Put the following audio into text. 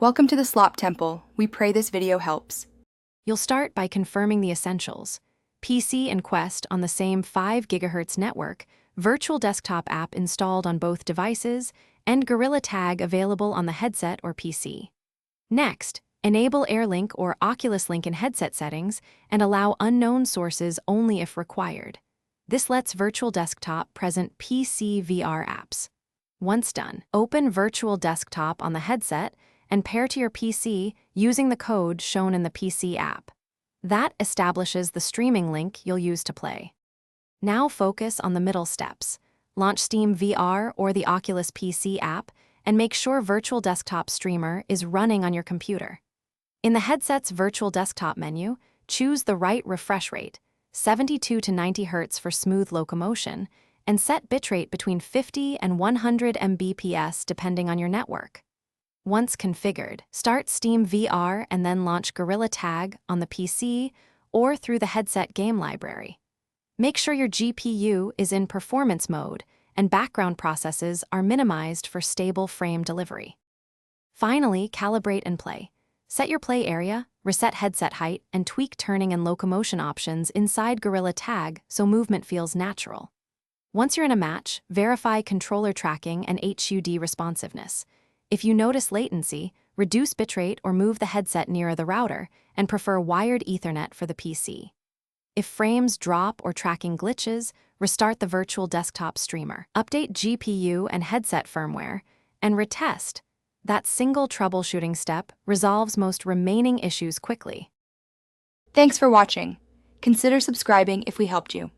Welcome to the Slop Temple. We pray this video helps. You'll start by confirming the essentials: PC and Quest on the same 5 GHz network, virtual desktop app installed on both devices, and Gorilla Tag available on the headset or PC. Next, enable AirLink or Oculus Link in headset settings and allow unknown sources only if required. This lets Virtual Desktop present PC VR apps. Once done, open Virtual Desktop on the headset and pair to your PC using the code shown in the PC app. That establishes the streaming link you'll use to play. Now focus on the middle steps. Launch Steam VR or the Oculus PC app and make sure Virtual Desktop Streamer is running on your computer. In the headset's Virtual Desktop menu, choose the right refresh rate, 72 to 90 Hz for smooth locomotion, and set bitrate between 50 and 100 Mbps depending on your network. Once configured, start Steam VR and then launch Gorilla Tag on the PC or through the headset game library. Make sure your GPU is in performance mode and background processes are minimized for stable frame delivery. Finally, calibrate and play. Set your play area, reset headset height, and tweak turning and locomotion options inside Gorilla Tag so movement feels natural. Once you're in a match, verify controller tracking and HUD responsiveness. If you notice latency, reduce bitrate or move the headset nearer the router and prefer wired Ethernet for the PC. If frames drop or tracking glitches, restart the Virtual Desktop Streamer. Update GPU and headset firmware, and retest. That single troubleshooting step resolves most remaining issues quickly. Thanks for watching. Consider subscribing if we helped you.